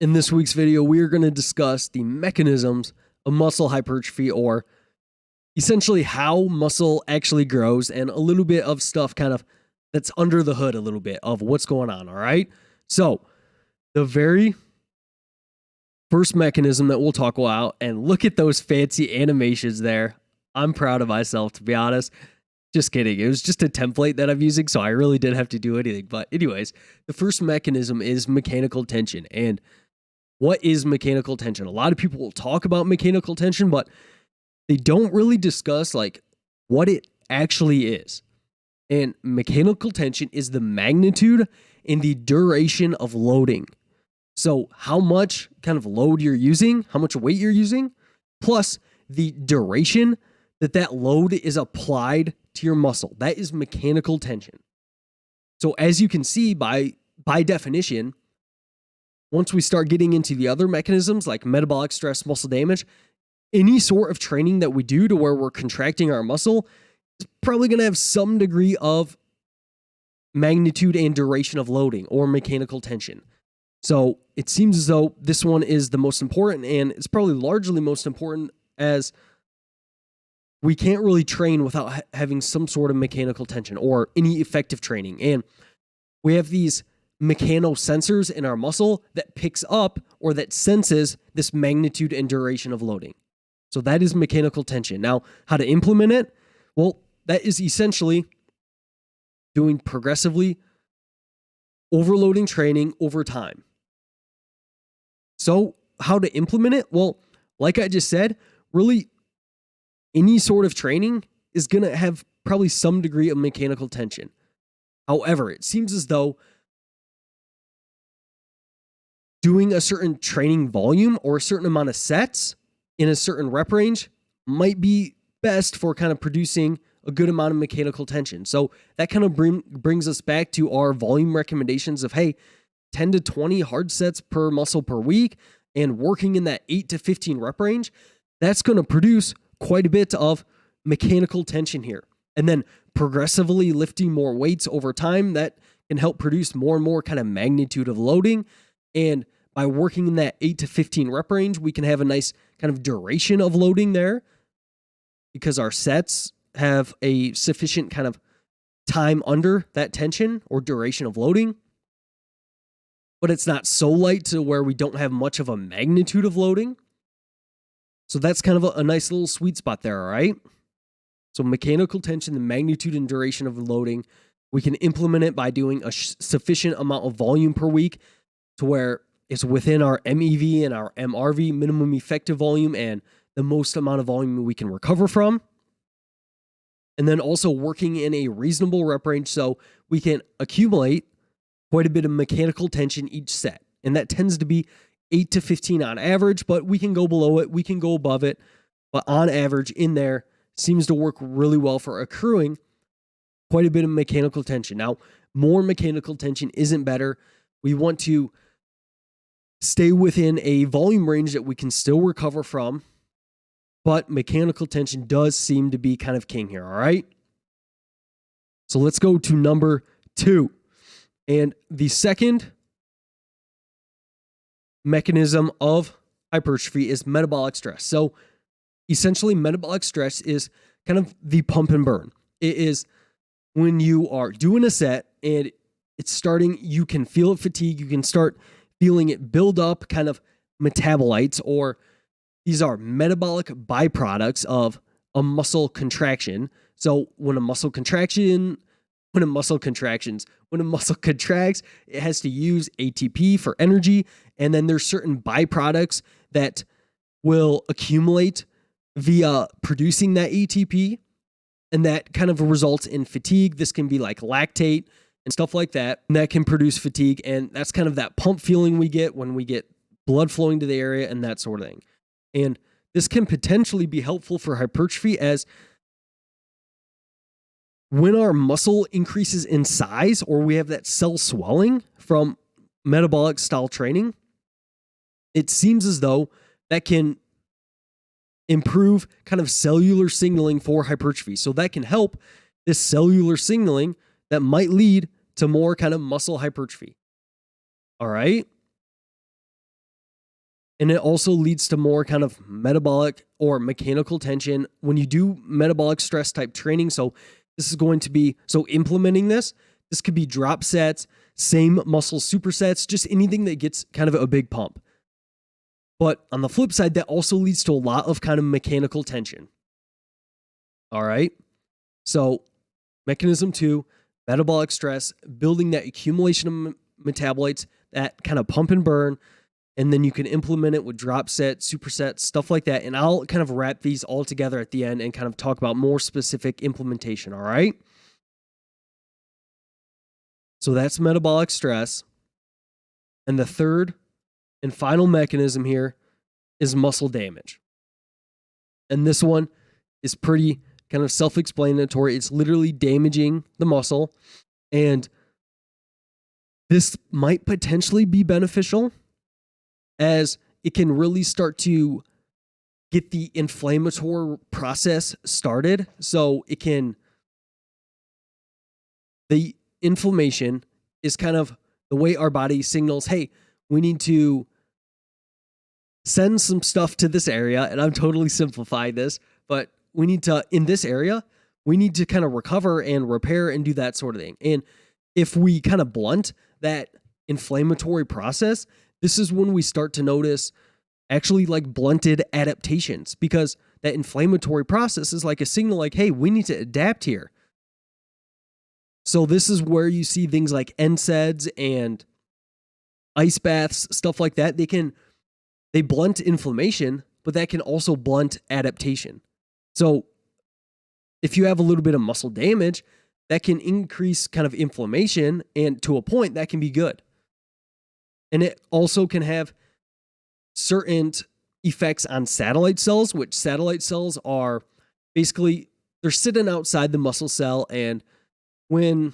In this week's video, we are going to discuss the mechanisms of muscle hypertrophy, or essentially how muscle actually grows, and a little bit of stuff kind of that's under the hood, a little bit of what's going on. All right. So, the very first mechanism that we'll talk about, and look at those fancy animations there. I'm proud of myself, to be honest. Just kidding. It was just a template that I'm using, so I really didn't have to do anything. But, anyways, the first mechanism is mechanical tension. And what is mechanical tension? A lot of people will talk about mechanical tension, but they don't really discuss like what it actually is. And mechanical tension is the magnitude and the duration of loading. So how much kind of load you're using, how much weight you're using, plus the duration that load is applied to your muscle. That is mechanical tension. So as you can see by definition, once we start getting into the other mechanisms like metabolic stress, muscle damage, any sort of training that we do to where we're contracting our muscle is probably going to have some degree of magnitude and duration of loading or mechanical tension. So it seems as though this one is the most important, and it's probably largely most important as we can't really train without having some sort of mechanical tension or any effective training. And we have these mechanosensors in our muscle that picks up or that senses this magnitude and duration of loading. So that is mechanical tension. Now, how to implement it? Well, that is essentially doing progressively overloading training over time. So how to implement it? Well, like I just said, really any sort of training is going to have probably some degree of mechanical tension. However, it seems as though doing a certain training volume or a certain amount of sets in a certain rep range might be best for kind of producing a good amount of mechanical tension. So that kind of brings us back to our volume recommendations of, hey, 10 to 20 hard sets per muscle per week and working in that 8 to 15 rep range. That's going to produce quite a bit of mechanical tension here. And then progressively lifting more weights over time, that can help produce more and more kind of magnitude of loading. And by working in that 8 to 15 rep range, we can have a nice kind of duration of loading there because our sets have a sufficient kind of time under that tension or duration of loading. But it's not so light to where we don't have much of a magnitude of loading. So that's kind of a nice little sweet spot there, all right? So mechanical tension, the magnitude and duration of loading, we can implement it by doing a sufficient amount of volume per week to where it's within our MEV and our MRV, minimum effective volume, and the most amount of volume we can recover from. And then also working in a reasonable rep range so we can accumulate quite a bit of mechanical tension each set. And that tends to be 8 to 15 on average, but we can go below it, we can go above it. But on average in there seems to work really well for accruing quite a bit of mechanical tension. Now, more mechanical tension isn't better. We want to stay within a volume range that we can still recover from, but mechanical tension does seem to be kind of king here, all right? So let's go to number 2. And the second mechanism of hypertrophy is metabolic stress. So essentially, metabolic stress is kind of the pump and burn. It is when you are doing a set and it's starting, you can feel it fatigue, you can start feeling it build up, kind of metabolites, or these are metabolic byproducts of a muscle contraction. So when a muscle contracts, it has to use ATP for energy. And then there's certain byproducts that will accumulate via producing that ATP. And that kind of results in fatigue. This can be like lactate and stuff like that. And that can produce fatigue. And that's kind of that pump feeling we get when we get blood flowing to the area and that sort of thing. And this can potentially be helpful for hypertrophy, as when our muscle increases in size or we have that cell swelling from metabolic style training, it seems as though that can improve kind of cellular signaling for hypertrophy. So that can help this cellular signaling that might lead to more kind of muscle hypertrophy. All right. And it also leads to more kind of metabolic or mechanical tension when you do metabolic stress type training. So this is going to be, so implementing this could be drop sets, same muscle supersets, just anything that gets kind of a big pump. But on the flip side, that also leads to a lot of kind of mechanical tension. All right. So mechanism 2, metabolic stress, building that accumulation of metabolites, that kind of pump and burn. And then you can implement it with drop sets, supersets, stuff like that. And I'll kind of wrap these all together at the end and kind of talk about more specific implementation. All right. So that's metabolic stress. And the third and final mechanism here is muscle damage. And this one is pretty kind of self-explanatory. It's literally damaging the muscle. And this might potentially be beneficial as it can really start to get the inflammatory process started. So it can, the inflammation is kind of the way our body signals, hey, we need to send some stuff to this area. And I'm totally simplifying this, but we need to, in this area, we need to kind of recover and repair and do that sort of thing. And if we kind of blunt that inflammatory process, this is when we start to notice actually like blunted adaptations, because that inflammatory process is like a signal like, hey, we need to adapt here. So this is where you see things like NSAIDs and ice baths, stuff like that. They blunt inflammation, but that can also blunt adaptation. So if you have a little bit of muscle damage, that can increase kind of inflammation, and to a point that can be good. And it also can have certain effects on satellite cells, which satellite cells are basically, they're sitting outside the muscle cell, and when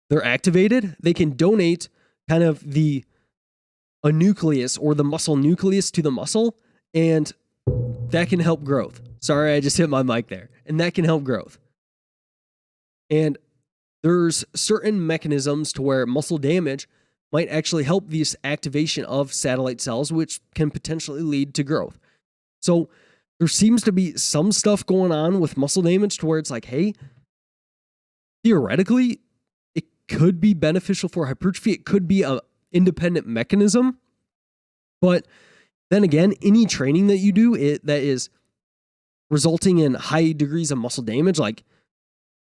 they're activated, they can donate kind of a nucleus or the muscle nucleus to the muscle, and that can help growth. Sorry, I just hit my mic there. And that can help growth. And there's certain mechanisms to where muscle damage might actually help this activation of satellite cells, which can potentially lead to growth. So there seems to be some stuff going on with muscle damage to where it's like, hey, theoretically, it could be beneficial for hypertrophy. It could be an independent mechanism. But then again, any training that you do that is resulting in high degrees of muscle damage, like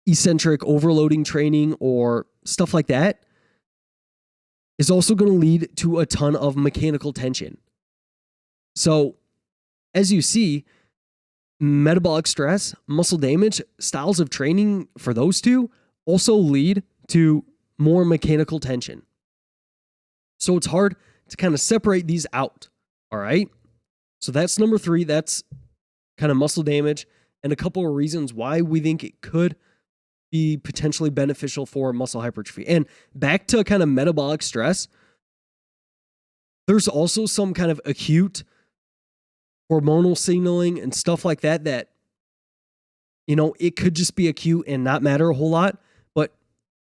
eccentric overloading training or stuff like that, is also going to lead to a ton of mechanical tension. So as you see, metabolic stress, muscle damage, styles of training for those two also lead to more mechanical tension. So it's hard to kind of separate these out. All right. So that's number 3. That's kind of muscle damage, and a couple of reasons why we think it could be potentially beneficial for muscle hypertrophy. And back to kind of metabolic stress, there's also some kind of acute hormonal signaling and stuff like that, it could just be acute and not matter a whole lot, but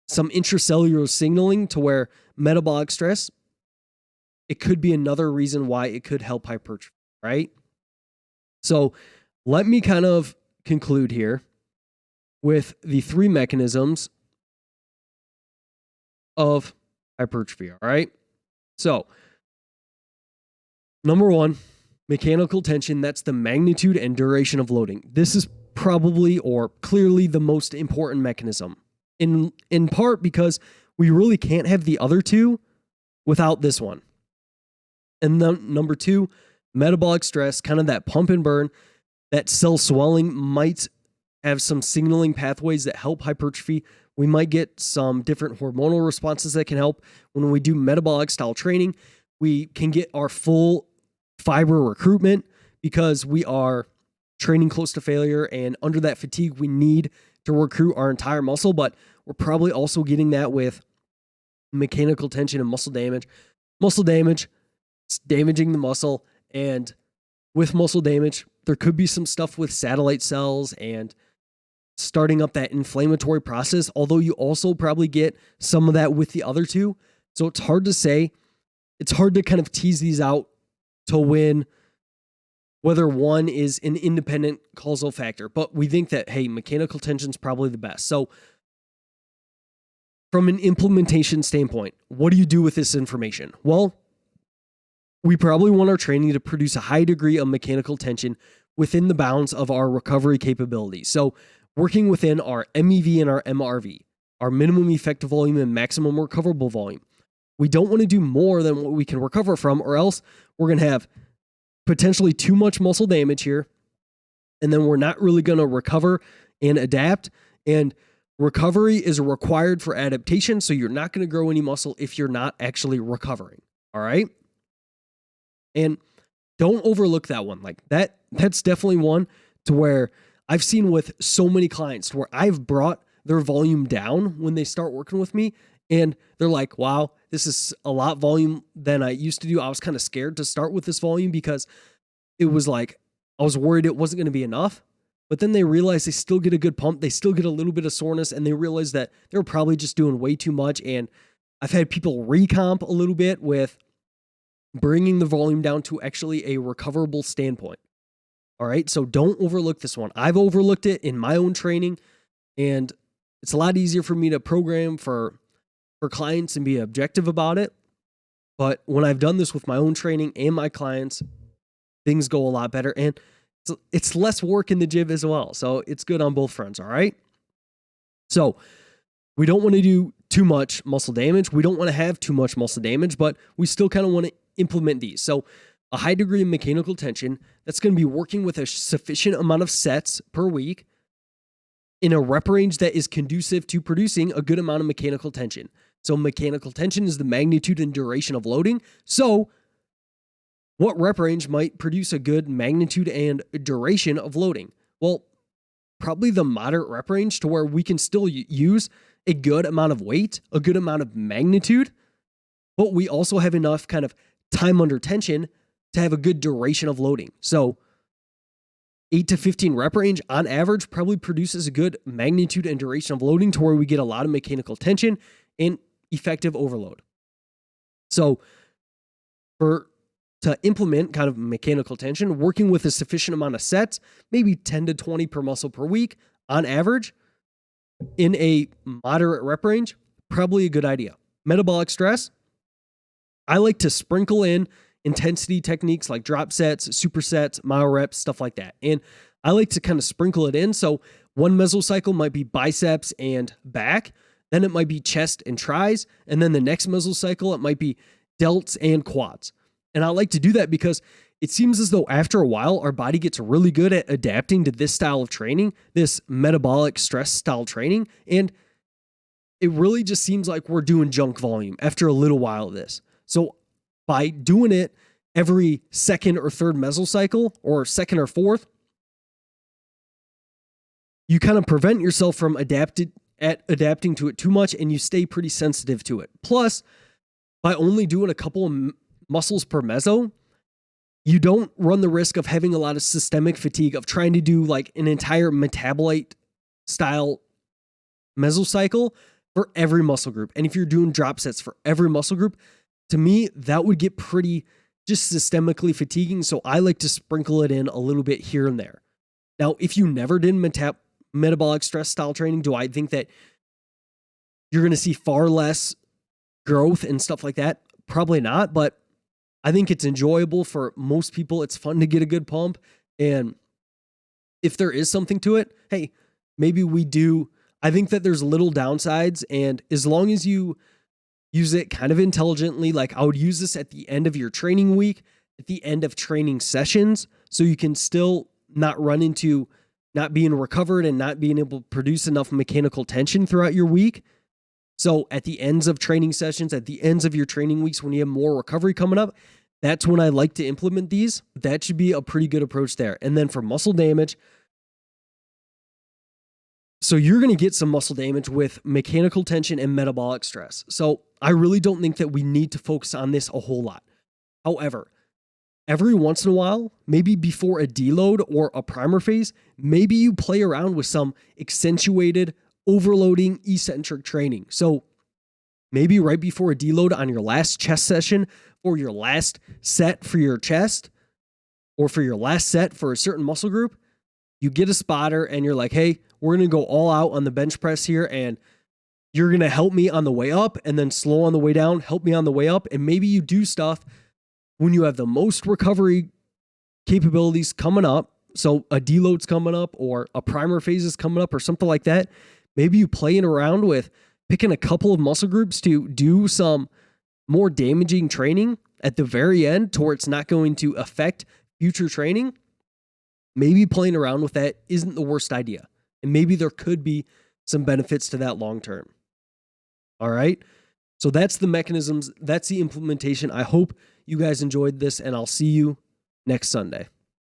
some intracellular signaling to where metabolic stress, it could be another reason why it could help hypertrophy, right? So let me kind of conclude here with the 3 mechanisms of hypertrophy, all right? So number 1, mechanical tension. That's the magnitude and duration of loading. This is probably or clearly the most important mechanism, in part because we really can't have the other 2 without this one. And then number 2, metabolic stress, kind of that pump and burn, that cell swelling might have some signaling pathways that help hypertrophy. We might get some different hormonal responses that can help. When we do metabolic style training, we can get our full fiber recruitment because we are training close to failure, and under that fatigue, we need to recruit our entire muscle, but we're probably also getting that with mechanical tension and muscle damage. Muscle damage, it's damaging the muscle, and with muscle damage, there could be some stuff with satellite cells and starting up that inflammatory process, although you also probably get some of that with the other 2. So it's hard to say. It's hard to kind of tease these out to win, whether one is an independent causal factor. But we think that, hey, mechanical tension is probably the best. So from an implementation standpoint, what do you do with this information? Well, we probably want our training to produce a high degree of mechanical tension within the bounds of our recovery capabilities. So working within our MEV and our MRV, our minimum effective volume and maximum recoverable volume. We don't want to do more than what we can recover from, or else we're going to have potentially too much muscle damage here. And then we're not really going to recover and adapt. And recovery is required for adaptation. So you're not going to grow any muscle if you're not actually recovering. All right. And don't overlook that one. Like that's definitely one to where I've seen with so many clients where I've brought their volume down when they start working with me. And they're like, wow, this is a lot volume than I used to do. I was kind of scared to start with this volume because it was like, I was worried it wasn't going to be enough. But then they realize they still get a good pump. They still get a little bit of soreness, and they realize that they were probably just doing way too much. And I've had people recomp a little bit with bringing the volume down to actually a recoverable standpoint. All right. So don't overlook this one. I've overlooked it in my own training, and it's a lot easier for me to program for clients and be objective about it. But when I've done this with my own training and my clients, things go a lot better. And it's less work in the gym as well. So it's good on both fronts. All right. So we don't want to do too much muscle damage. We don't want to have too much muscle damage, but we still kind of want to implement these. So a high degree of mechanical tension, that's going to be working with a sufficient amount of sets per week in a rep range that is conducive to producing a good amount of mechanical tension. So mechanical tension is the magnitude and duration of loading. So what rep range might produce a good magnitude and duration of loading? Well, probably the moderate rep range to where we can still use a good amount of weight, a good amount of magnitude, but we also have enough kind of time under tension to have a good duration of loading. So 8 to 15 rep range on average probably produces a good magnitude and duration of loading to where we get a lot of mechanical tension and effective overload. So to implement kind of mechanical tension, working with a sufficient amount of sets, maybe 10 to 20 per muscle per week on average in a moderate rep range, probably a good idea. Metabolic stress, I like to sprinkle in intensity techniques like drop sets, supersets, mile reps, stuff like that. And I like to kind of sprinkle it in. So one mesocycle might be biceps and back, then it might be chest and tris, and then the next mesocycle, it might be delts and quads. And I like to do that because it seems as though after a while, our body gets really good at adapting to this style of training, this metabolic stress style training. And it really just seems like we're doing junk volume after a little while of this. So by doing it every second or third mesocycle or second or fourth, you kind of prevent yourself from adapting to it too much, and you stay pretty sensitive to it. Plus, by only doing a couple of muscles per meso, you don't run the risk of having a lot of systemic fatigue of trying to do like an entire metabolite style mesocycle for every muscle group. And if you're doing drop sets for every muscle group, to me, that would get pretty just systemically fatiguing. So I like to sprinkle it in a little bit here and there. Now, if you never did metabolic stress style training, do I think that you're going to see far less growth and stuff like that? Probably not, but I think it's enjoyable for most people. It's fun to get a good pump. And if there is something to it, hey, maybe we do. I think that there's little downsides. And as long as you use it kind of intelligently, like I would use this at the end of your training week, at the end of training sessions, so you can still not run into not being recovered and not being able to produce enough mechanical tension throughout your week. So at the ends of training sessions, at the ends of your training weeks, when you have more recovery coming up, that's when I like to implement these. That should be a pretty good approach there. And then for muscle damage, so you're going to get some muscle damage with mechanical tension and metabolic stress. So I really don't think that we need to focus on this a whole lot. However, every once in a while, maybe before a deload or a primer phase, maybe you play around with some accentuated overloading eccentric training. So maybe right before a deload on your last chest session or your last set for your chest or for your last set for a certain muscle group, you get a spotter and you're like, hey, we're going to go all out on the bench press here, and you're going to help me on the way up and then slow on the way down, help me on the way up. And maybe you do stuff when you have the most recovery capabilities coming up. So a deload's coming up or a primer phase is coming up or something like that. Maybe you playing around with picking a couple of muscle groups to do some more damaging training at the very end to where it's not going to affect future training. Maybe playing around with that isn't the worst idea. And maybe there could be some benefits to that long term. All right. So that's the mechanisms. That's the implementation. I hope you guys enjoyed this, and I'll see you next Sunday.